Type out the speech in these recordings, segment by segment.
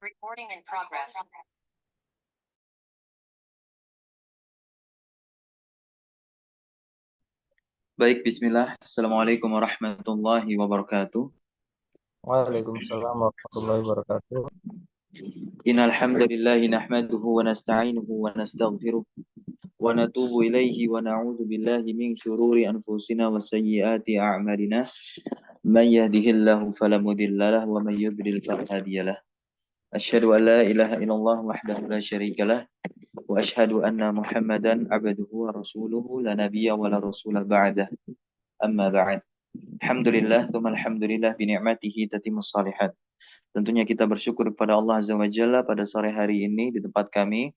Recording in progress. Baik, bismillah. Assalamualaikum warahmatullahi wabarakatuh. Waalaikumsalam warahmatullahi wabarakatuh. Innal hamdalillahi nahmaduhu wa nasta'inuhu wa nastaghfiruh wa natubu ilaihi wa na'udzu billahi min syururi anfusina wa sayyiati a'malina. Man yahdihillahu fala mudilla lahu wa man yudlil fala hadiyalah. Asyhadu an la ilaha illallah wahdahu la syarikalah wa asyhadu anna Muhammadan abduhu wa rasuluhu la nabiyya wa la rasula ba'dah. Amma ba'd. Alhamdulillah, tsumma alhamdulillah bi ni'matihi tatimmus shalihat. Tentunya kita bersyukur kepada Allah Azza wa Jalla pada sore hari ini di tempat kami.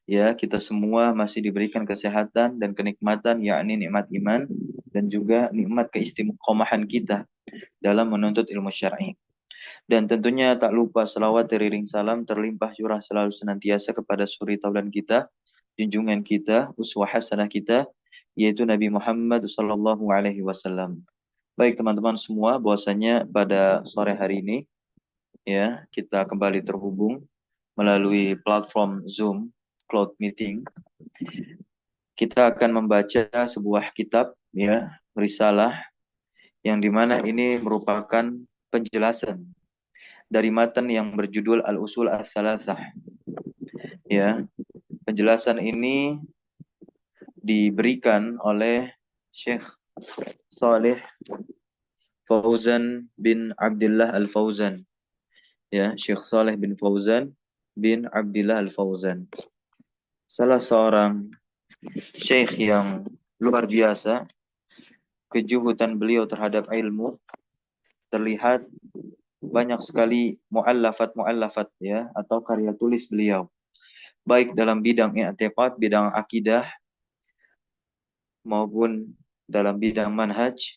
Ya, kita semua masih diberikan kesehatan dan kenikmatan, yakni nikmat iman dan juga nikmat keistiqomahan kita dalam menuntut ilmu syar'i. Dan tentunya tak lupa selawat teriring salam terlimpah curah selalu senantiasa kepada suri taulan kita, junjungan kita, uswah hasanah kita, yaitu Nabi Muhammad sallallahu alaihi wasallam. Baik teman-teman semua, bahwasanya pada sore hari ini ya, kita kembali terhubung melalui platform Zoom Cloud Meeting. Kita akan membaca sebuah kitab ya, risalah yang dimana ini merupakan penjelasan dari matan yang berjudul Al-Usul As-Salasah. Ya, penjelasan ini diberikan oleh Syekh Saleh Fauzan bin Abdullah Al-Fauzan. Ya, Syekh Saleh bin Fauzan bin Abdullah Al-Fauzan. Salah seorang syekh yang luar biasa, kejuhutan beliau terhadap ilmu terlihat banyak sekali muallafat ya, atau karya tulis beliau, baik dalam bidang i'tiqad, bidang akidah, maupun dalam bidang manhaj,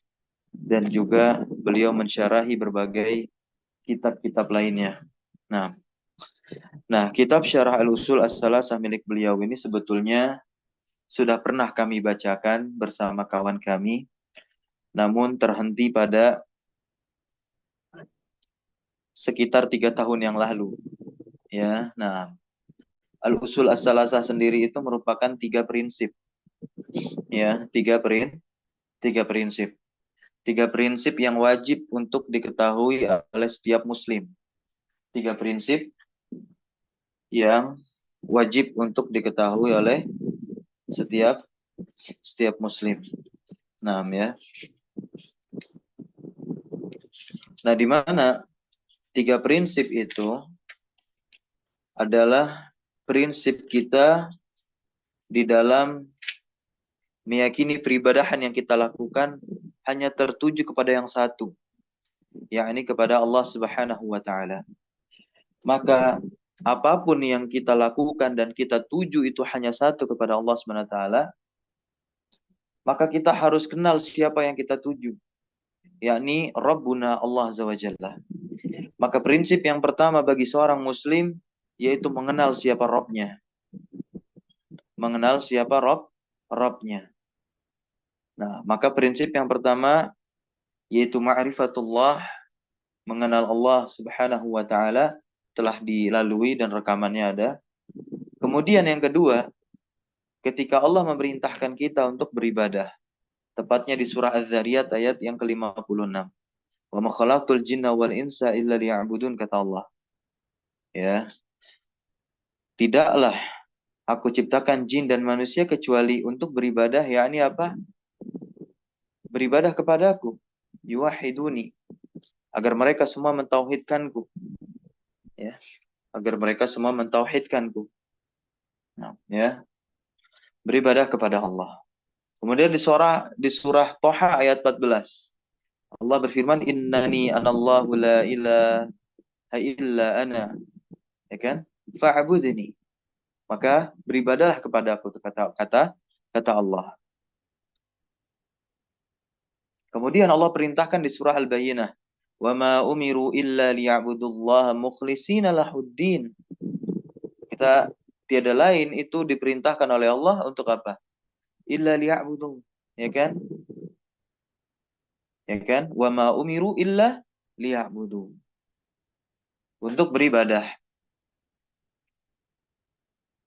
dan juga beliau mensyarahi berbagai kitab-kitab lainnya. Nah, kitab Syarah Al-Usul As-Salasah milik beliau ini sebetulnya sudah pernah kami bacakan bersama kawan kami, namun terhenti pada sekitar 3 tahun yang lalu. Ya, nah, Al-Usul As-Salasah sendiri itu merupakan 3 prinsip. Ya, 3 prinsip. 3 prinsip yang wajib untuk diketahui oleh setiap muslim. 3 prinsip yang wajib untuk diketahui oleh setiap muslim. Nah, ya. Nah, di mana 3 prinsip itu adalah prinsip kita di dalam meyakini peribadahan yang kita lakukan hanya tertuju kepada yang satu, yakni kepada Allah Subhanahu wa taala. Maka apapun yang kita lakukan dan kita tuju itu hanya satu kepada Allah Subhanahu wa taala, maka kita harus kenal siapa yang kita tuju, yakni Rabbuna Allah Azza wa Jalla. Maka prinsip yang pertama bagi seorang muslim yaitu mengenal siapa Rabbnya. Mengenal siapa Rabbnya. Nah, maka prinsip yang pertama yaitu ma'rifatullah, mengenal Allah Subhanahu wa taala, telah dilalui dan rekamannya ada. Kemudian yang kedua, ketika Allah memerintahkan kita untuk beribadah, tepatnya di surah Az-Zariyat ayat yang ke-56. Wa ma khalaqtul jinna wal insa illa liya'budun, kata Allah. Ya. Tidaklah aku ciptakan jin dan manusia kecuali untuk beribadah, yakni apa? Beribadah kepadaku. Yuwahiduni. Agar mereka semua mentauhidkanku. Ya. Agar mereka semua mentauhidkanku. Nah, ya. Beribadah kepada Allah. Kemudian di surah Thaha ayat 14. Allah berfirman, innani anallahu la ilaha illa ana. Ya kan? Fa'budni. Maka beribadahlah kepadaku, kata Allah. Kemudian Allah perintahkan di surah Al-Bayyinah, wa ma umiru illa liya'budullaha mukhlishina lahuddin. Kita tiada lain itu diperintahkan oleh Allah untuk apa? Illa liya'budu, ya kan? Ya kan? Wa ma umiru illa liya'budu. Untuk beribadah.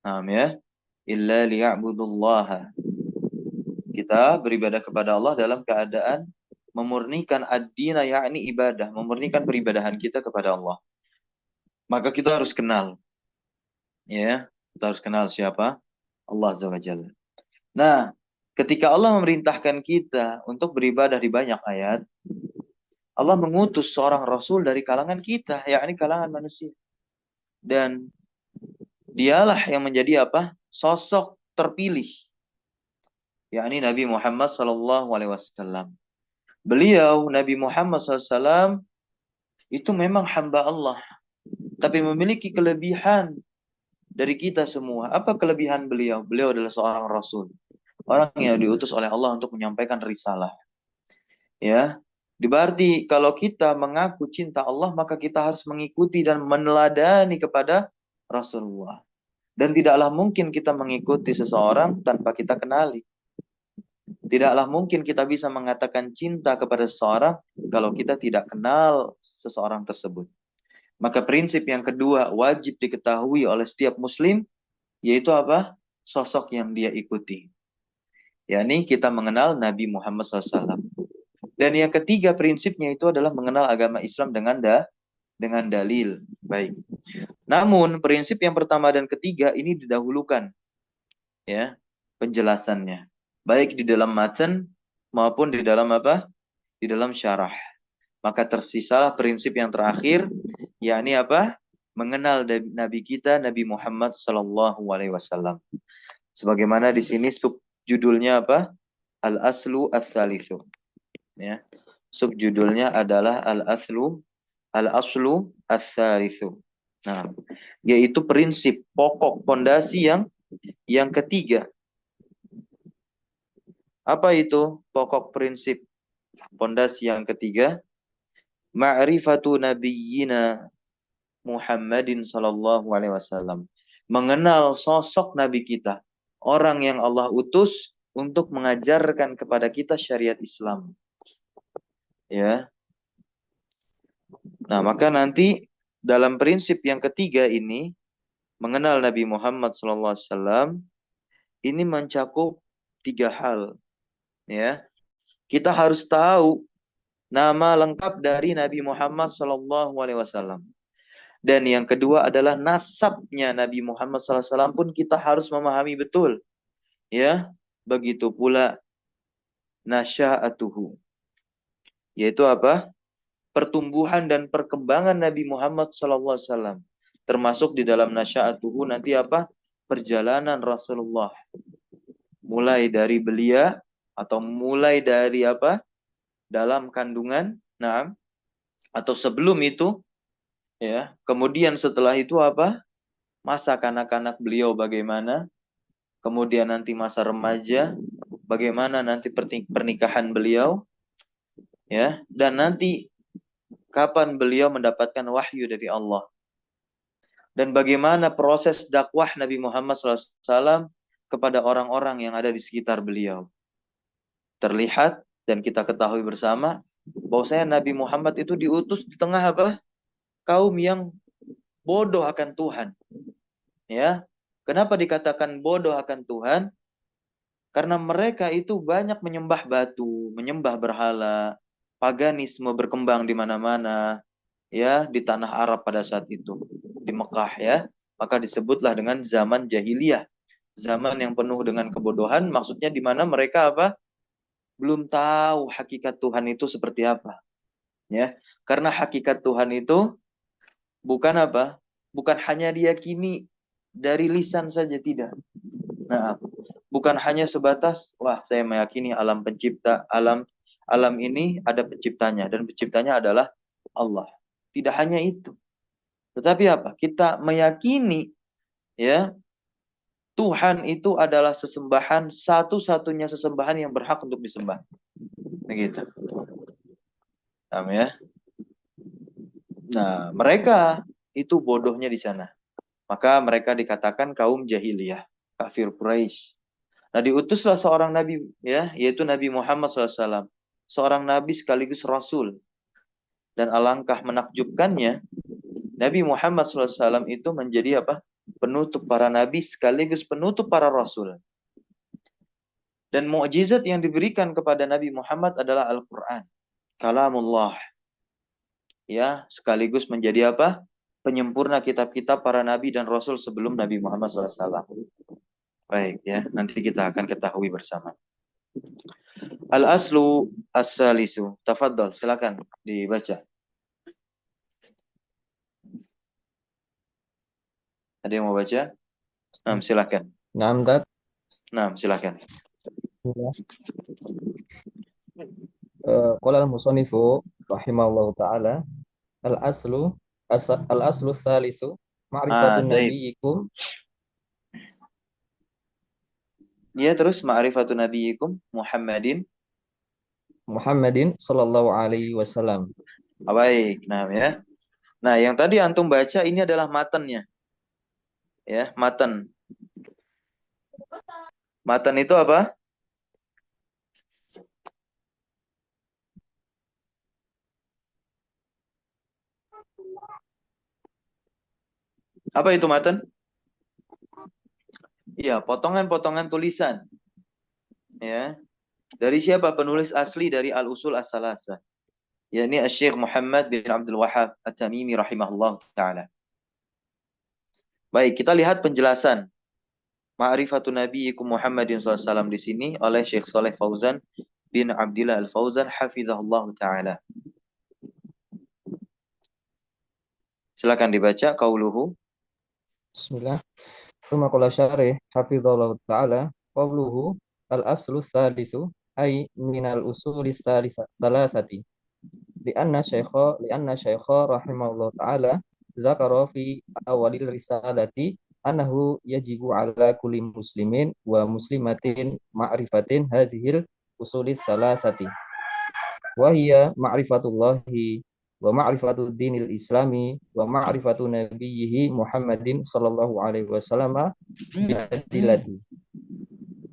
Naam ya. Illa liya'budullaha. Kita beribadah kepada Allah dalam keadaan memurnikan ad-dina, yakni ibadah, memurnikan peribadahan kita kepada Allah. Maka kita harus kenal, ya, kita harus kenal siapa Allah Azza wa Jalla. Nah, ketika Allah memerintahkan kita untuk beribadah di banyak ayat, Allah mengutus seorang Rasul dari kalangan kita, yakni kalangan manusia. Dan dialah yang menjadi apa? Sosok terpilih, yakni Nabi Muhammad SAW. Beliau, Nabi Muhammad SAW, itu memang hamba Allah, tapi memiliki kelebihan dari kita semua. Apa kelebihan beliau? Beliau adalah seorang Rasul, orang yang diutus oleh Allah untuk menyampaikan risalah. Ya, berarti kalau kita mengaku cinta Allah, maka kita harus mengikuti dan meneladani kepada Rasulullah. Dan tidaklah mungkin kita mengikuti seseorang tanpa kita kenali. Tidaklah mungkin kita bisa mengatakan cinta kepada seseorang kalau kita tidak kenal seseorang tersebut. Maka prinsip yang kedua wajib diketahui oleh setiap muslim, yaitu apa? Sosok yang dia ikuti. Yakni kita mengenal Nabi Muhammad SAW. Dan yang ketiga prinsipnya itu adalah mengenal agama Islam dengan dalil. Baik. Namun prinsip yang pertama dan ketiga ini didahulukan, ya, penjelasannya. Baik di dalam matan maupun di dalam apa? Di dalam syarah. Maka tersisalah prinsip yang terakhir, yakni apa? Mengenal Nabi kita, Nabi Muhammad SAW. Sebagaimana di sini subjudulnya apa? Al-aslu ats-tsalitsu. Ya. Subjudulnya adalah al-aslu ats-tsalitsu. Nah, yaitu prinsip pokok pondasi yang ketiga. Apa itu pokok prinsip pondasi yang ketiga? Ma'rifatu nabiyyina Muhammadin sallallahu alaihi wasallam. Mengenal sosok nabi kita, orang yang Allah utus untuk mengajarkan kepada kita syariat Islam. Ya. Nah, maka nanti dalam prinsip yang ketiga ini, mengenal Nabi Muhammad SAW, ini mencakup 3 hal. Ya, kita harus tahu nama lengkap dari Nabi Muhammad SAW. Dan yang kedua adalah nasabnya Nabi Muhammad SAW pun kita harus memahami betul. Ya, begitu pula nasya'atuhu. Yaitu apa? Pertumbuhan dan perkembangan Nabi Muhammad SAW. Termasuk di dalam nasya'atuhu nanti apa? Perjalanan Rasulullah. Mulai dari belia atau mulai dari apa? Dalam kandungan, nah, atau sebelum itu, ya. Kemudian setelah itu apa? Masa kanak-kanak beliau bagaimana? Kemudian nanti masa remaja, bagaimana nanti pernikahan beliau, ya. Dan nanti kapan beliau mendapatkan wahyu dari Allah. Dan bagaimana proses dakwah Nabi Muhammad SAW kepada orang-orang yang ada di sekitar beliau. Terlihat dan kita ketahui bersama bahwasanya Nabi Muhammad itu diutus di tengah apa? Kaum yang bodoh akan Tuhan. Ya. Kenapa dikatakan bodoh akan Tuhan? Karena mereka itu banyak menyembah batu, menyembah berhala, paganisme berkembang di mana-mana, ya, di tanah Arab pada saat itu, di Mekah, ya. Maka disebutlah dengan zaman jahiliyah. Zaman yang penuh dengan kebodohan, maksudnya di mana mereka apa? Belum tahu hakikat Tuhan itu seperti apa. Ya. Karena hakikat Tuhan itu bukan apa? Bukan hanya diyakini dari lisan saja, tidak. Nah, bukan hanya sebatas, wah, saya meyakini alam pencipta, alam ini ada penciptanya dan penciptanya adalah Allah. Tidak hanya itu. Tetapi apa? Kita meyakini, ya, Tuhan itu adalah sesembahan, satu-satunya sesembahan yang berhak untuk disembah. Begitu. Paham ya? Nah, mereka itu bodohnya di sana. Maka mereka dikatakan kaum jahiliyah, kafir Quraisy. Nah, diutuslah seorang nabi, ya, yaitu Nabi Muhammad SAW. Seorang nabi sekaligus rasul. Dan alangkah menakjubkannya, Nabi Muhammad SAW itu menjadi apa? penutup para nabi sekaligus penutup para rasul. Dan mukjizat yang diberikan kepada Nabi Muhammad adalah Al-Qur'an, kalamullah. Ya, sekaligus menjadi apa? Penyempurna kitab-kitab para nabi dan rasul sebelum Nabi Muhammad SAW. Baik ya, nanti kita akan ketahui bersama. Al-aslu as-salisu. Tafadhol, silakan dibaca. Ada yang mau baca? Nah, silakan. Namdat. Nah, silakan. Qala al-musannifu rahimahullahu taala al-aslu tsalitsu ma'rifatun Taib. nabiyyikum Ya, terus ma'rifatun nabiyikum Muhammadin. Muhammadin sallallahu alaihi wasallam. Baik, nah ya. Nah, yang tadi antum baca ini adalah matannya. Ya, matan. Matan itu apa? Apa itu matan? Iya, potongan-potongan tulisan. Ya. Dari siapa penulis asli dari Al-Usul As-Salasah? yakni Syekh Muhammad bin Abdul Wahhab At-Tamimi rahimahullah taala. Baik, kita lihat penjelasan Ma'rifatun Nabiyikum Muhammadin SAW di sini oleh Syekh Saleh Fauzan bin Abdillah Al-Fauzan hafizahullah taala. Silakan dibaca qauluhu. Bismillah. Summa qala syarih hafizallahu taala qawluhu al-aslu tsalitsu ay minal usuli salasati lianna syaikha rahimahullahu taala zakara fi awalil risalati annahu yajibu ala kulli muslimin wa muslimatin ma'rifatin hadhil usuli salasati wa hiya ma'rifatullahi wa ma'rifatu dinil islami wa ma'rifatu nabiyhi Muhammadin sallallahu alaihi wasallam biadillati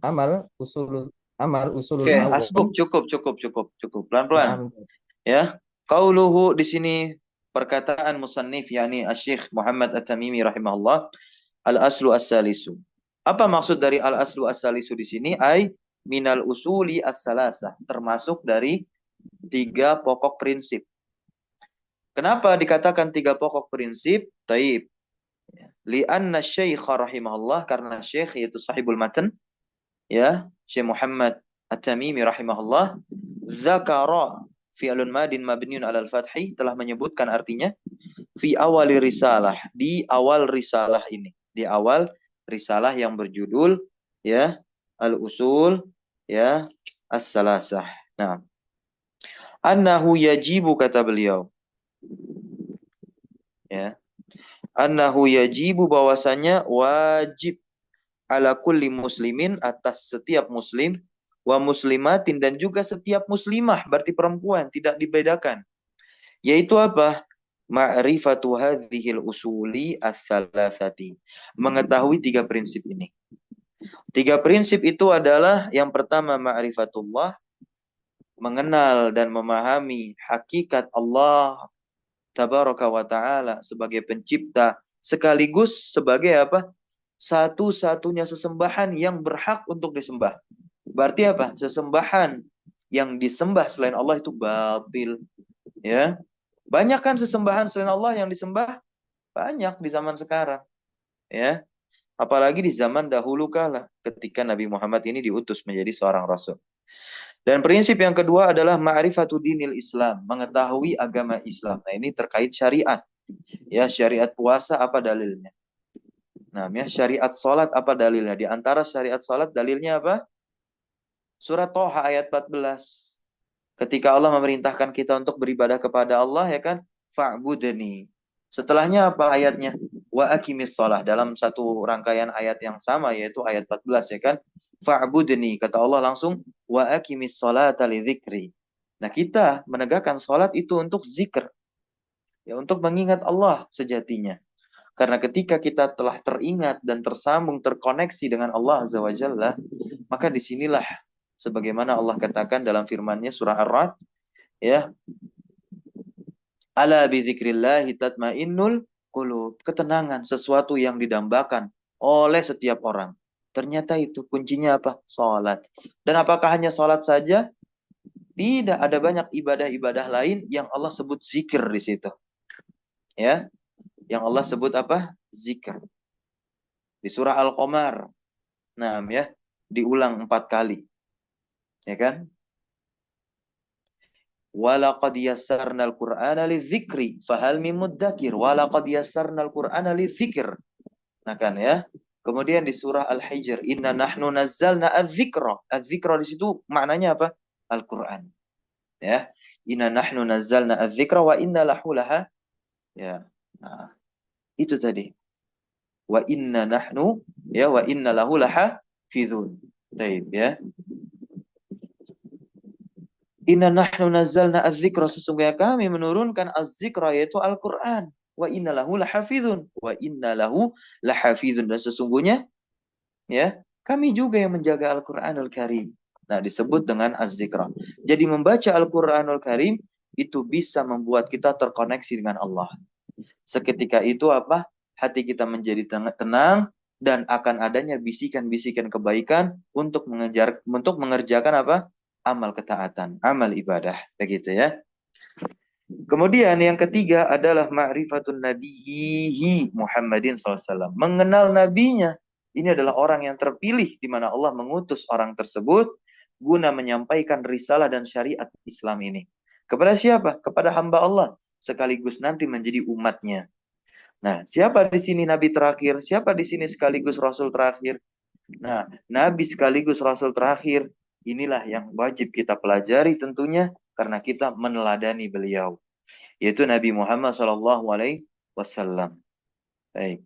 amal usulul Oke, awwal. asbuk cukup. Pelan-pelan. Ya. Qauluhu di sini perkataan musannif yakni Asy-Syaikh Muhammad At-Tamimi rahimahullah, al-aslu as-salisu. Apa maksud dari al-aslu as-salisu di sini? Ai minal usuli as-salasah, termasuk dari 3 pokok prinsip. Kenapa dikatakan 3 pokok prinsip? Taib. Li'anna syekh rahimahullah, karena syekh yaitu sahibul matan, ya, Syekh Muhammad At-Tamimi rahimahullah, zakara fi'lun madin mabniun 'alal fathi, telah menyebutkan artinya fi awali risalah, di awal risalah ini, di awal risalah yang berjudul ya Al-Usul ya As-Salasah. Nah, annahu yajibu, kata beliau, ya, annahu yajibu, bahwasanya wajib, ala kulli muslimin, atas setiap muslim, wa muslimatin, dan juga setiap muslimah, berarti perempuan, tidak dibedakan. Yaitu apa? Ma'rifatu hadhil usuli ats-tsalatsati. Mengetahui 3 prinsip ini. 3 prinsip itu adalah yang pertama ma'rifatullah, mengenal dan memahami hakikat Allah tabaraka wa taala sebagai pencipta sekaligus sebagai apa? Satu-satunya sesembahan yang berhak untuk disembah. Berarti apa? Sesembahan yang disembah selain Allah itu batil. Ya. Banyak kan sesembahan selain Allah yang disembah? Banyak di zaman sekarang. Ya. Apalagi di zaman dahulu kala ketika Nabi Muhammad ini diutus menjadi seorang rasul. Dan prinsip yang kedua adalah ma'rifatu dinil Islam, mengetahui agama Islam. Nah, ini terkait syariat. Ya, syariat puasa apa dalilnya? Nah, ya, syariat salat apa dalilnya? Di antara syariat salat dalilnya apa? Surat Thaha ayat 14. Ketika Allah memerintahkan kita untuk beribadah kepada Allah, ya kan? Fa'budni. Setelahnya apa ayatnya? Wa aqimis shalah, dalam satu rangkaian ayat yang sama, yaitu ayat 14, ya kan? Fa'budni, kata Allah langsung, wa aqimis sholata lidzikri. Nah, kita menegakkan salat itu untuk zikr. Ya, untuk mengingat Allah sejatinya. Karena ketika kita telah teringat dan tersambung, terkoneksi dengan Allah Azza wa Jalla, maka disinilah sebagaimana Allah katakan dalam firman-Nya surah Ar-Ra'd, ya, ala bi dzikrillahi tatmainnul qulub, ketenangan, sesuatu yang didambakan oleh setiap orang. Ternyata itu kuncinya apa? Salat. Dan apakah hanya salat saja? Tidak, ada banyak ibadah-ibadah lain yang Allah sebut zikir di situ. Ya, yang Allah sebut apa? Zikir. Di surah Al-Qamar. Nah, ya, diulang 4 kali. Ya kan? Walaqad yassarnal Qur'ana lidzikri fahal mim mudzakir. Walaqad yassarnal Qur'ana lidzikr. Nah kan ya. Kemudian di surah Al-Hijr, inna nahnu nazzalna adz-dzikra. Adz-dzikra di situ maknanya apa? Al-Qur'an. Ya. Inna nahnu nazzalna adz-dzikra wa inna lahu laha. Ya. Nah, itu tadi. Wa inna nahnu ya wa inna lahu laha fidhun. Baik ya. Inna nahnu nazzalna adz-dzikra, sesungguhnya kami menurunkan az-dzikra yaitu Al-Qur'an. Wa inna lahu lahafizun. Wa inna lahu lahafizun, dan sesungguhnya ya, kami juga yang menjaga Al-Qur'anul Karim. Nah, disebut dengan az-dzikra. Jadi membaca Al-Qur'anul Karim itu bisa membuat kita terkoneksi dengan Allah. Seketika itu apa? Hati kita menjadi tenang dan akan adanya bisikan-bisikan kebaikan untuk mengerjakan apa? Amal ketaatan, amal ibadah, begitu ya. Kemudian yang ketiga adalah ma'rifatun nabiyhi Muhammadin SAW. Mengenal nabinya. Ini adalah orang yang terpilih di mana Allah mengutus orang tersebut guna menyampaikan risalah dan syariat Islam ini. Kepada siapa? Kepada hamba Allah sekaligus nanti menjadi umatnya. Nah, siapa di sini nabi terakhir? Siapa di sini sekaligus rasul terakhir? Nah, nabi sekaligus rasul terakhir inilah yang wajib kita pelajari tentunya karena kita meneladani beliau, yaitu Nabi Muhammad SAW. Baik.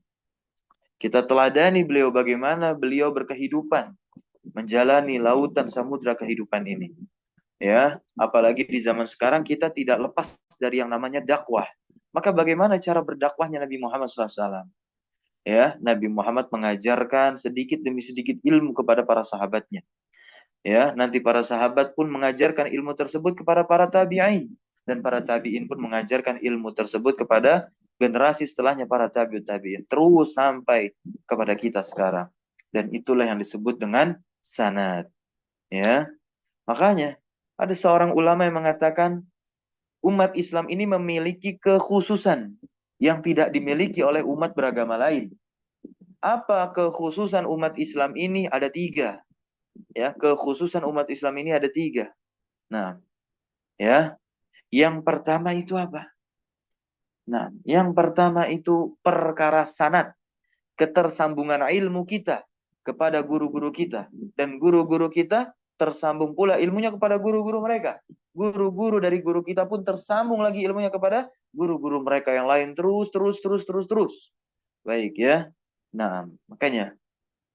Kita teladani beliau bagaimana beliau berkehidupan, menjalani lautan samudra kehidupan ini. Ya, apalagi di zaman sekarang kita tidak lepas dari yang namanya dakwah. Maka bagaimana cara berdakwahnya Nabi Muhammad SAW? Ya, Nabi Muhammad mengajarkan sedikit demi sedikit ilmu kepada para sahabatnya. Ya, nanti para sahabat pun mengajarkan ilmu tersebut kepada para tabi'in, dan para tabi'in pun mengajarkan ilmu tersebut kepada generasi setelahnya para tabi'in, terus sampai kepada kita sekarang. Dan itulah yang disebut dengan sanad. Ya. Makanya ada seorang ulama yang mengatakan umat Islam ini memiliki kekhususan yang tidak dimiliki oleh umat beragama lain. Apa kekhususan umat Islam ini? Ada 3. Ya, kekhususan umat Islam ini ada 3. Nah, ya, yang pertama itu apa? Nah, yang pertama itu perkara sanad, ketersambungan ilmu kita kepada guru-guru kita, dan guru-guru kita tersambung pula ilmunya kepada guru-guru mereka. Guru-guru dari guru kita pun tersambung lagi ilmunya kepada guru-guru mereka yang lain, terus. Baik ya. Nah, makanya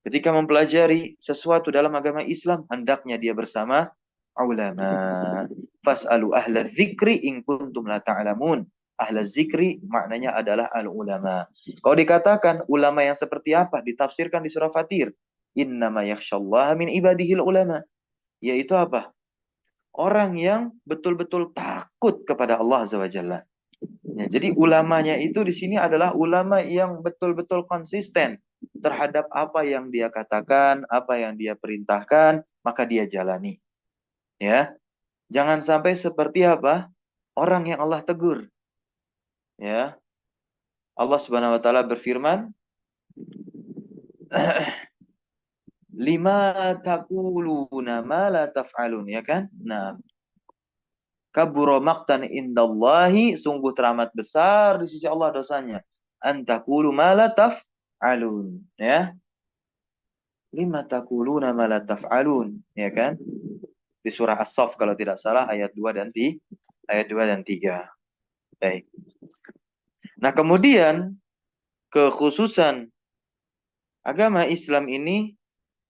ketika mempelajari sesuatu dalam agama Islam, hendaknya dia bersama ulama. Fas'alu ahla dzikri in kuntum la ta'lamun. Ahla dzikri maknanya adalah al-ulama. Kalau dikatakan ulama yang seperti apa? Ditafsirkan di surah Fatir. Innama yakhsyallaha min ibadihil ulama. Yaitu apa? Orang yang betul-betul takut kepada Allah Azza wa Jalla. Ya, jadi ulamanya itu di sini adalah ulama yang betul-betul konsisten terhadap apa yang dia katakan, apa yang dia perintahkan, maka dia jalani. Ya, jangan sampai seperti apa? Orang yang Allah tegur. Ya, Allah Subhanahu wa taala berfirman, lima taquluna ma la taf'alun, ya kan? Nah, kabura maqtan indallahi, sungguh teramat besar di sisi Allah dosanya. Antaqulu ma la taf'alun, ya. Lima taquluna ma la taf'alun, ya kan? Di surah As-Saff kalau tidak salah ayat 2 dan 3. Ayat 2 dan 3. Baik. Nah, kemudian kekhususan agama Islam ini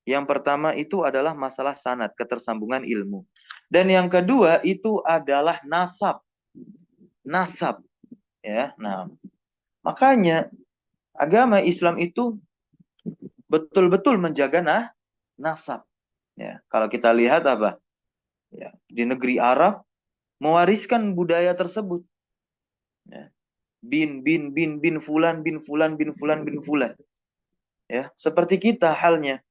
yang pertama itu adalah masalah sanad, ketersambungan ilmu. Dan yang kedua itu adalah nasab. Nasab, ya. Nah, makanya agama Islam itu betul-betul menjaga nasab. Ya, kalau kita lihat apa? Ya, di negeri Arab mewariskan budaya tersebut. Ya. bin fulan bin fulan bin fulan bin fulan. Ya, seperti kita halnya.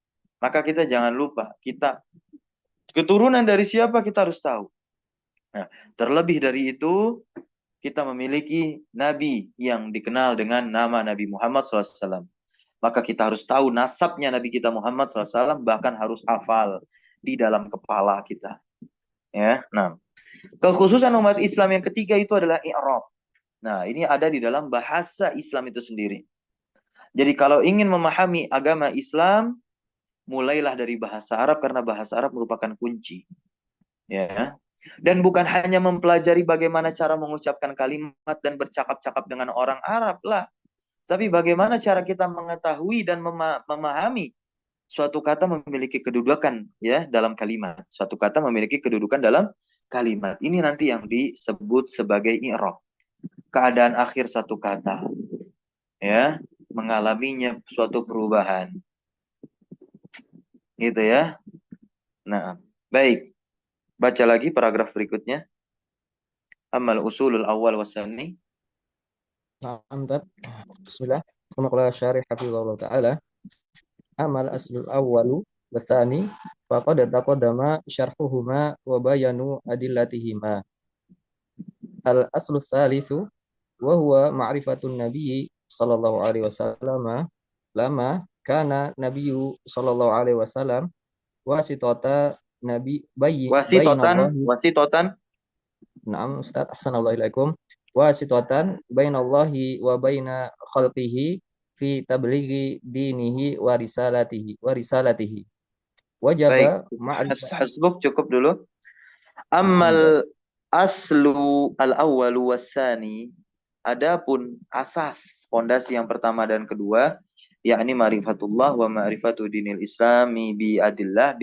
Maka kita jangan lupa, kita keturunan dari siapa kita harus tahu. Nah, terlebih dari itu, kita memiliki nabi yang dikenal dengan nama Nabi Muhammad SAW. Maka kita harus tahu nasabnya Nabi kita Muhammad SAW, bahkan harus hafal di dalam kepala kita. Ya, nah, kekhususan umat Islam yang ketiga itu adalah i'rab. Nah, ini ada di dalam bahasa Islam itu sendiri. Jadi kalau ingin memahami agama Islam, mulailah dari bahasa Arab karena bahasa Arab merupakan kunci. Ya. Dan bukan hanya mempelajari bagaimana cara mengucapkan kalimat dan bercakap-cakap dengan orang Arab lah. Tapi bagaimana cara kita mengetahui dan memahami suatu kata memiliki kedudukan ya dalam kalimat. Suatu kata memiliki kedudukan dalam kalimat. Ini nanti yang disebut sebagai i'rab. Keadaan akhir satu kata. Ya, mengalaminya suatu perubahan. Gitu ya. Nah, baik. Baca lagi paragraf berikutnya. Amal usulul awal wasani. Na'am, bismillah. Kama qala syarih hafizahullah ta'ala, amal aslul awwalu wasani faqad taqaddama syarhuhuma wa bayanu adillatihima. Al aslu tsalitsu wa huwa ma'rifatun nabiyyi sallallahu alaihi wasallam lama kana nabiyyu sallallahu alaihi wasallam wasitata nabi bainallahi. Wasitotan. Na'am Ustaz, ahsanallahu ilaikum. Wasitatan bainallahi wa baina khalqihi fi tablighi dinihi wa risalatihi. Baik. Wajaba ma'rifat. Hasbuk cukup dulu. Na'am. Amal aslu al-awwalu wasani. Adapun asas, pondasi yang pertama dan kedua, yakni ma'rifatullah wa ma'rifatu dinil islami bil adillah,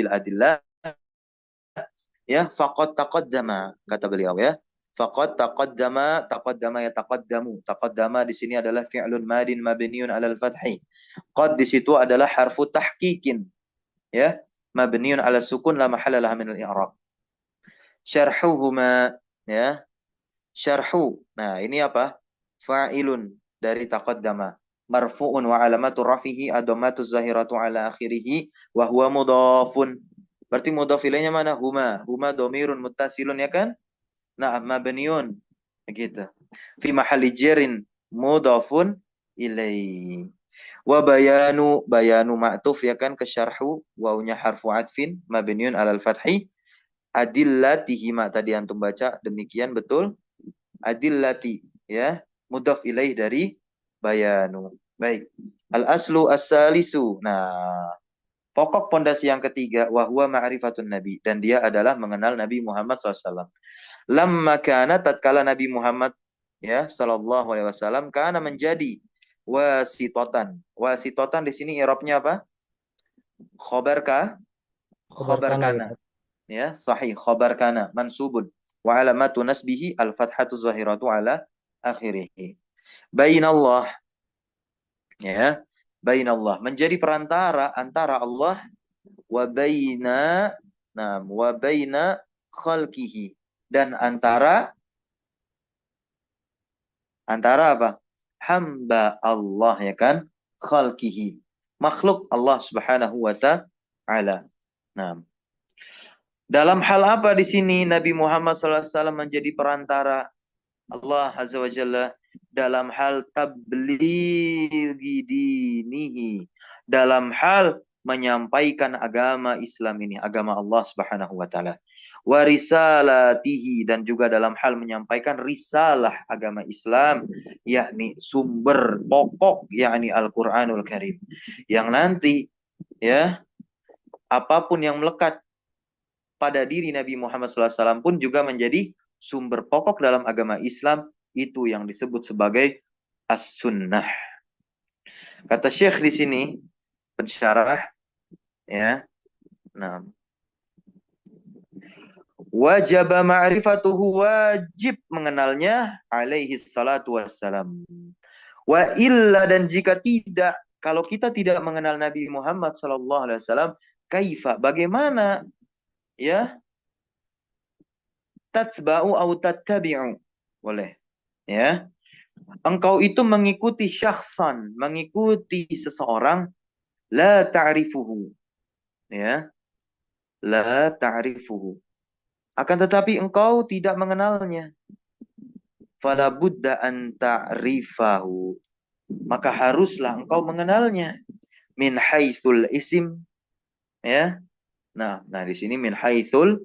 ya, faqad taqaddama, kata beliau ya. Faqad taqaddama ya taqaddamu. Taqaddama di sini adalah fi'lun madin mabniun 'alal fathi. Qad di situ adalah harfu tahqiqin, ya, mabniun 'ala sukun la mahalla laha min al-i'rab. Syarhuhuma, ya. Syarhu. Nah, ini apa? Fa'ilun dari taqaddama. Marfu'un wa alamatu rafihi adamatu zahiratu ala akhirih wa huwa mudhafun. Berarti mudhaf ilaihnya mana? Huma. Huma dhamirun muttasilun, ya kan? Nah, mabniun. Gitu. Fi mahalli jarin mudhafun ilaihi. Wa bayanu ma'tuf, ya kan, ke syarhu, wawunya harfu atfin mabniun alal fathi. Adillatihi ma tadi antum baca demikian betul. Adillati, ya, mudhaf ilaih dari bayanu. Baik. Al aslu as-salisu. Nah, pokok pondasi yang ketiga, wahwa ma'rifatun nabi, dan dia adalah mengenal Nabi Muhammad SAW. Lamma kana, tatkala Nabi Muhammad ya sallallahu alaihi wasallam kana menjadi wasitotan. Wasitotan di sini i'rabnya apa? Khobar Khabar kana ya. kana. Ya, sahih, khobar kana mansubun wa alamatu nasbihi al-fathatu zahiratu ala akhirih. Bainallah, ya. Bainallah menjadi perantara antara Allah wa baina, nah, wa baina khalqihi, dan antara apa? Hamba Allah, ya kan? Khalqihi, makhluk Allah Subhanahu wa ta'ala. Nah, dalam hal apa di sini Nabi Muhammad SAW menjadi perantara Allah Azza wa Jalla? Dalam hal tablighi dinihi, dalam hal menyampaikan agama Islam ini, agama Allah Subhanahu wa taala. Wa risalatihi, dan juga dalam hal menyampaikan risalah agama Islam, yakni sumber pokok, yakni Al-Qur'anul Karim. Yang nanti, ya, apapun yang melekat pada diri Nabi Muhammad SAW pun juga menjadi sumber pokok dalam agama Islam, itu yang disebut sebagai as-sunnah. Kata Syekh di sini, pensyarah, ya. Nah, wajib ma'rifatuhu, wajib mengenalnya, alaihi salatu wassalam. Wa illa, dan jika tidak, kalau kita tidak mengenal Nabi Muhammad SAW, kaifa, bagaimana, ya, tatba'u au tattabi'u, boleh, ya, Engkau itu mengikuti syakhsan, mengikuti seseorang, la ta'rifuhu. Ya, la ta'rifuhu. Akan tetapi engkau tidak mengenalnya. Fala budda an ta'rifahu. Maka haruslah engkau mengenalnya. Min haitsul isim. Ya. Nah di sini min haitsul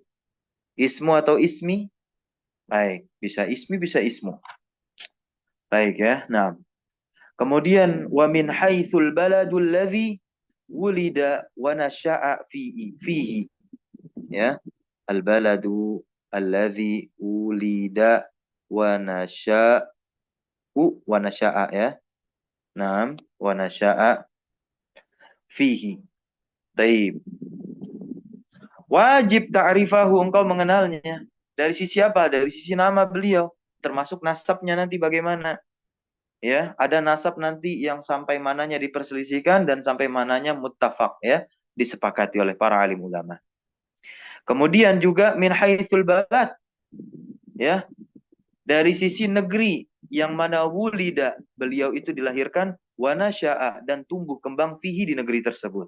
ismu atau ismi. Baik, bisa ismi, bisa ismu. Baik ya. Nah, kemudian wa min haitsul baladul ladzi wulida wa nasha'a fihi. Ya. Al baladu alladzi wulida wa nasha'a ya. Naam, wa nasha'a fihi. Taib. Wajib ta'rifahu, engkau mengenalnya. Dari sisi apa? Dari sisi nama beliau, termasuk nasabnya nanti bagaimana. Ya, ada nasab nanti yang sampai mananya diperselisihkan dan sampai mananya muttafaq ya, disepakati oleh para alim ulama. Kemudian juga min haitsul balad. Ya, dari sisi negeri yang mana wulida, beliau itu dilahirkan, wa nasya'a, dan tumbuh kembang fihi, di negeri tersebut.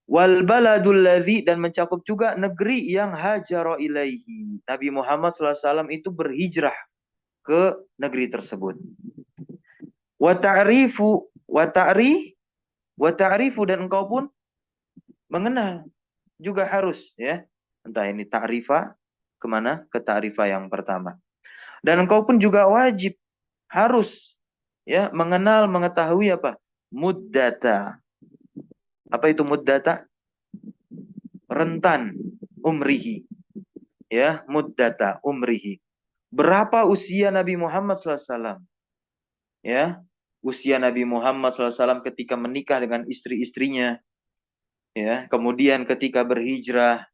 Wal baladul ladzi, dan mencakup juga negeri yang hajara ilaihi. Nabi Muhammad SAW itu berhijrah ke negeri tersebut. Wa ta'rifu dan engkau pun mengenal juga harus ya. Entah ini ta'rifa kemana? Ke ta'rifa yang pertama. Dan engkau pun juga wajib harus ya mengenal, mengetahui apa? Muddata. Apa itu muddata? Rentan umrihi. Ya, muddata umrihi. Berapa usia Nabi Muhammad SAW? Ya, usia Nabi Muhammad SAW ketika menikah dengan istri-istrinya. Ya, kemudian ketika berhijrah,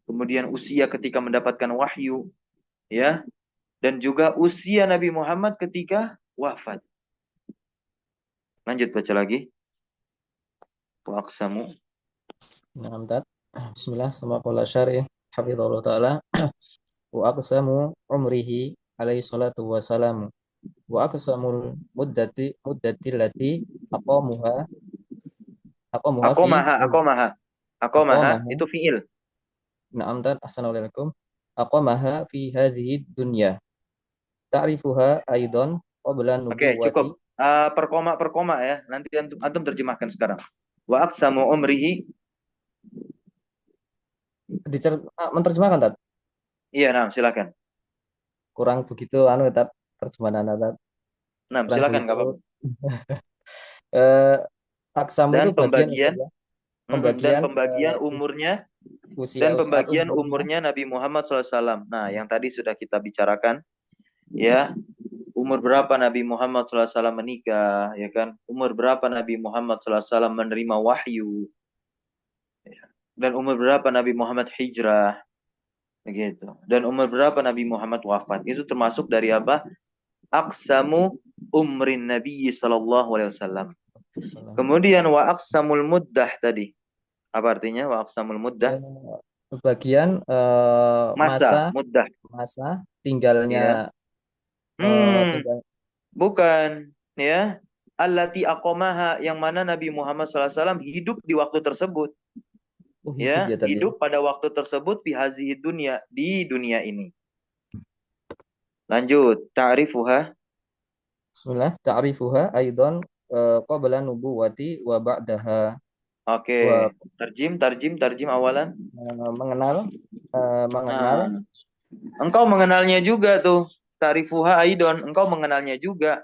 kemudian usia ketika mendapatkan wahyu. Ya, dan juga usia Nabi Muhammad ketika wafat. Lanjut baca lagi. Wa aqsamu. Nah, Tat. Bismillah, sama qala syari' hafizallahu taala. Wa aqsamu umrihi alaihi salatu wa salamu. Wa aqsamul muddati allati aqamuha aqamuha fi Aqamaha aqamaha. itu fiil. Na'am, Tat. Assalamualaikum. Aqamaha fi hadhihi dunya. Ta'rifuha aidan qabla Oke, nubuwati. cukup. Per koma ya. Nanti antum terjemahkan sekarang. Wa aqsamu umrihi. Menerjemahkan, Tat? Iya, nah, silakan. Kurang begitu anu, Tat, terjemahan Anda, Tat. Nah, Kurang silakan, begitu. nggak apa-apa. eh Aksamu itu Dan bagian ya, Tat, pembagian ya. Pembagian umurnya usia dan pembagian umurnya. umurnya Nabi Muhammad SAW. Nah, yang tadi sudah kita bicarakan, ya, umur berapa Nabi Muhammad SAW menikah, ya kan? Umur berapa Nabi Muhammad SAW menerima wahyu, ya. Dan umur berapa Nabi Muhammad hijrah, begitu. Dan umur berapa Nabi Muhammad wafat. Itu termasuk dari apa? Aqsamu umrin Nabi SAW. Kemudian wa aqsamul muddah tadi. Apa artinya wa aqsamul muddah? Bagian Masa, masa muddah. masa Ya. tinggalnya Hmm, tinggal. bukan. Ya. Allati aqamaha, yang mana Nabi Muhammad SAW hidup di waktu tersebut. Hidup Ya, ya, Tat, ya. hidup pada waktu tersebut fi hazihi dunya, di dunia ini. Lanjut, ta'rifuha. Bismillah, ta'rifuha aidan qabla nubuwati wa ba'daha. Oke, Wa tarjim awalan. mengenal mengenal Nah, engkau mengenalnya juga tuh. Ta'rifuha aidon, engkau mengenalnya juga.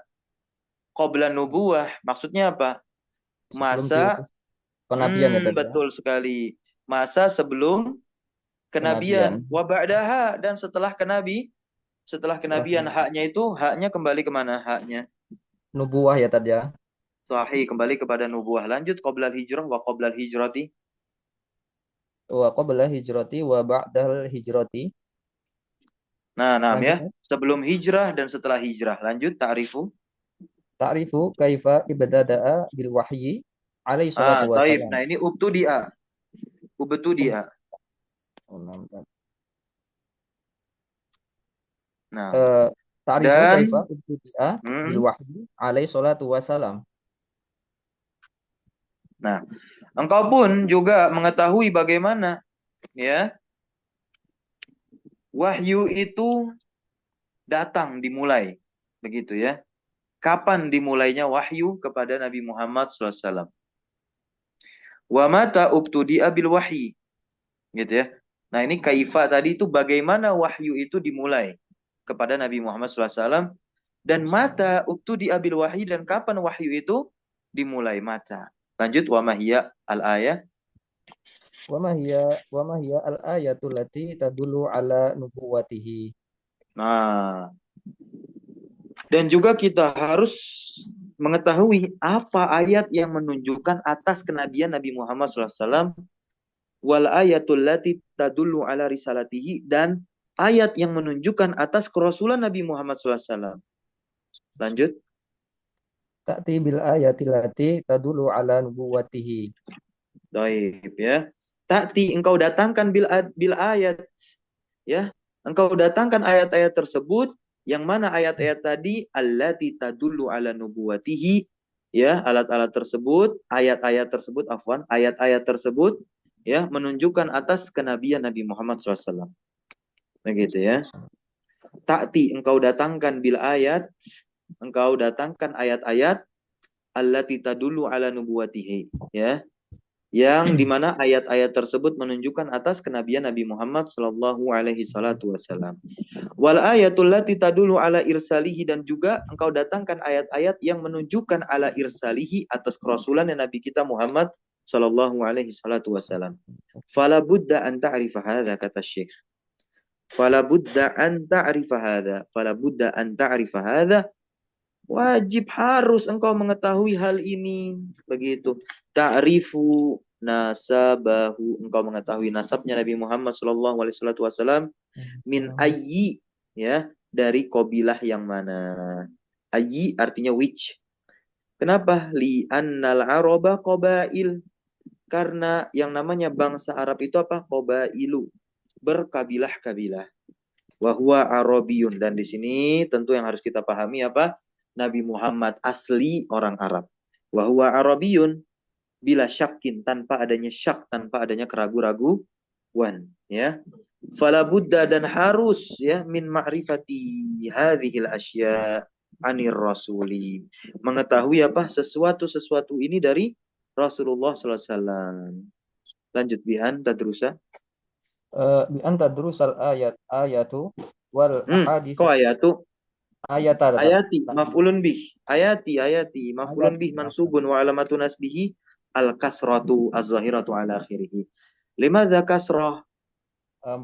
Qabla nubuwah, maksudnya apa? sebelum Masa, diutus kenabian ya, Tat, ya. betul sekali. Masa sebelum kenabian. Kenabian Wa ba'daha, dan setelah setelah kenabian, haknya itu, haknya kembali kemana haknya? nubuwah ya, Tat, ya. Sahih, kembali kepada nubuah. Lanjut, qoblal hijrah wa qoblal hijrati. Wa qabla hijrati wa ba'dal hijrati. Nah, nam ya. Lanjutnya, Sebelum hijrah dan setelah hijrah. Lanjut, ta'rifu. ta'rifu kaifa ibtada'a bil wahyi alaihi salatu Taib. wassalam. Nah, ini ubtudi'a. Nah, Eh, Ta'rifu Dan kaifa ibtida'a bil hmm, wahyi alaihi salatu wassalam. nah, engkau pun juga mengetahui bagaimana ya wahyu itu datang dimulai, begitu ya. Kapan dimulainya wahyu kepada Nabi Muhammad SAW? Wa mata ubtudi'a bil wahyi, gitu ya. Nah ini kaifa tadi itu bagaimana wahyu itu dimulai kepada Nabi Muhammad SAW, dan mata ubtudi'a bil wahyi, dan kapan wahyu itu dimulai mata. Lanjut, wa mahiyya al ayah. Wa ma hiya al ayatul lati tadullu ala nubuwatihi. Nah, dan juga kita harus mengetahui apa ayat yang menunjukkan atas kenabian Nabi Muhammad SAW, wal ayatul lati tadullu ala risalatihi, dan ayat yang menunjukkan atas kerasulan Nabi Muhammad SAW. Lanjut. Ta'ti bil ayatil lati tadullu ala nubuwatihi. Baik ya. Ta'ti, engkau datangkan bil ayat ya. Engkau datangkan ayat-ayat tersebut, yang mana ayat-ayat tadi allati tadullu ala nubuwatihi ya, alat-alat tersebut, ayat-ayat tersebut afwan, ayat-ayat tersebut ya menunjukkan atas kenabian Nabi Muhammad SAW. Begitu ya. Ta'ti, engkau datangkan bil ayat, engkau datangkan ayat-ayat allati tadullu ala nubuwatihi ya, yang dimana ayat-ayat tersebut menunjukkan atas kenabian Nabi Muhammad Sallallahu Alaihi Wasallam. Wal ayatul lati tadullu ala irsalihi, dan juga engkau datangkan ayat-ayat yang menunjukkan ala irsalihi, atas kerasulan Nabi kita Muhammad Sallallahu Alaihi Wasallam. Fala budda an ta'rifa hadza, kata Syekh. Fala budda an ta'rifa hadza. Fala budda an ta'rifa hadza. Wajib, harus engkau mengetahui hal ini. Begitu. Ta'rifu nasabahu, engkau mengetahui nasabnya Nabi Muhammad sallallahu alaihi wasallam, min ayyi ya, dari kabilah yang mana. Ayyi artinya which. Kenapa? Li annal araba qabail, karena yang namanya bangsa Arab itu apa? Qabailu, berkabilah-kabilah. Wa huwa arabiyun, dan di sini tentu yang harus kita pahami apa? Nabi Muhammad asli orang Arab. Wa huwa arabiyun bila syakin, tanpa adanya syak, tanpa adanya keraguan ya. Fala budda, dan harus ya, min ma'rifati hadhil asya anir rasuli, mengetahui apa? Sesuatu ini dari Rasulullah sallallahu alaihi wasallam. Lanjut, bihan tadrusa. Bi anta drusal ayatu wal ahadits Kok ayatu? ayata tetap. Ayati maf'ulun bih. Ayati maf'ulun bih mansubun wa alamatu nasbihi al kasratu az-zahiratu ala akhirih. Limadza kasrah?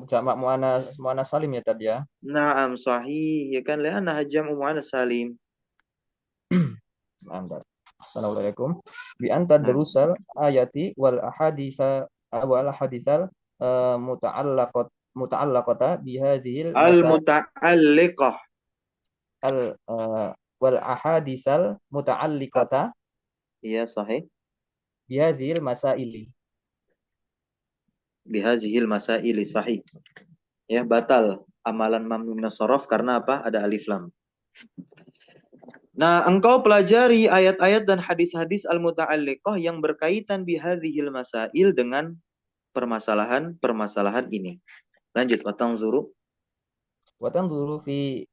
Jamak muannas salim ya tadi ya. Naam sahih, ya kan, li'anna jam'u muannas salim. Mantap. Assalamualaikum. Bi anta Nah, drusal ayati wal hadisal muta'allaqata bi hadhil al masa muta'alliqah. al wal ahadisal muta'alliqata Iya sahih. bi hadhil masaili. Bihazihil masaili sahih. Ya, batal amalan mamnu minas shorof karena apa? Ada alif lam. Nah, engkau pelajari ayat-ayat dan hadis-hadis al-muta'alliqah yang berkaitan bihadzihil masail, dengan permasalahan-permasalahan ini. Lanjut, watanzuru. Wa tanzuru fi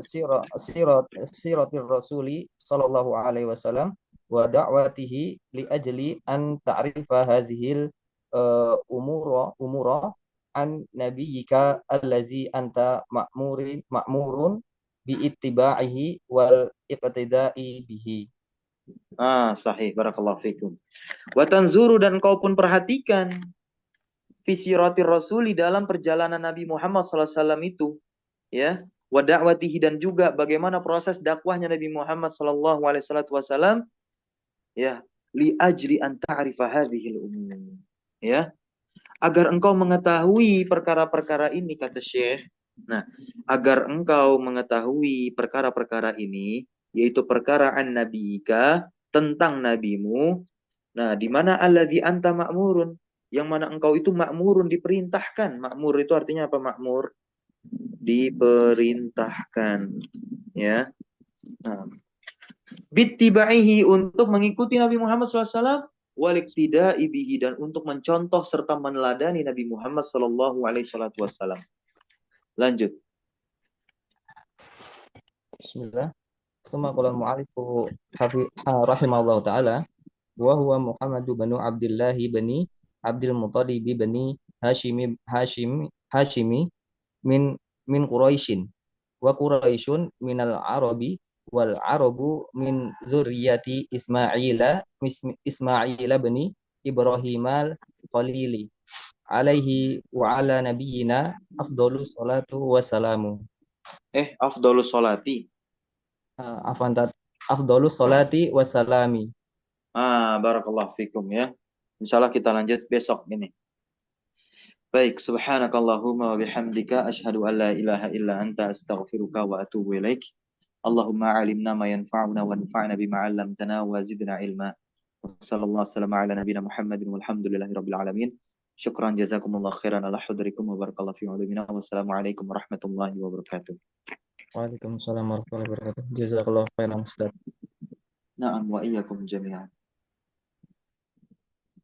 siratir rasuli sallallahu alaihi wasallam wa da'watihi li ajli an ta'rifa hadhil umura an nabiyyika allazi anta ma'murun bi ittiba'ihi wal iqtida'i bihi. Sahih, barakallahu fikum. Watanzuru, dan engkau pun perhatikan fi siratir rasuli, dalam perjalanan Nabi Muhammad SAW itu, ya, wa da'watihi, dan juga bagaimana proses dakwahnya Nabi Muhammad SAW, ya, li ajri an ta'rifa hadhil umur, ya, agar engkau mengetahui perkara-perkara ini, kata Syekh. Nah, agar engkau mengetahui perkara-perkara ini, yaitu perkara an nabiyika, tentang nabimu. Nah, di mana alladzi anta ma'murun, yang mana engkau itu ma'murun, diperintahkan. Makmur itu artinya apa? Makmur diperintahkan, ya. Nah, bittibaihi, untuk mengikuti Nabi Muhammad SAW, waliktida'i bihi, dan untuk mencontoh serta meneladani Nabi Muhammad SAW. Lanjut. Bismillah. Suma qala al-mu'allifu rahimahullah ta'ala wa huwa Muhammadu banu Abdillahi bani Abdul Muttalib bani Hashimi min Quraisyin wa Quraisyun minal Arabi wal Arabu min zurriyati Ismaila bani Ibrahim al-Khalili alaihi wa ala nabiyyina afdhalus salatu wassalamu. Afdhalus sholati. Afdhalus salati wassalami. Barakallahu fikum, ya. Insyaallah kita lanjut besok ini. Baik, subhanakallahumma wa bihamdika asyhadu an la ilaha illa anta astaghfiruka wa atubu ilaik. Allahumma alimna ma yanfa'una wa anfa'na bima 'allamtana wa zidna ilma. Wassallallahu wasallam ala nabiyina Muhammadin walhamdulillahi rabbil alamin. Syukran jazakumullah khairan ala hudrikum wa barakallahu fi ulumina. Wassalamualaikum warahmatullahi wabarakatuh. Waalaikumsalam warahmatullahi wabarakatuh. Jazakallahu khairan Ustaz. Na'am wa iyyakum jami'an.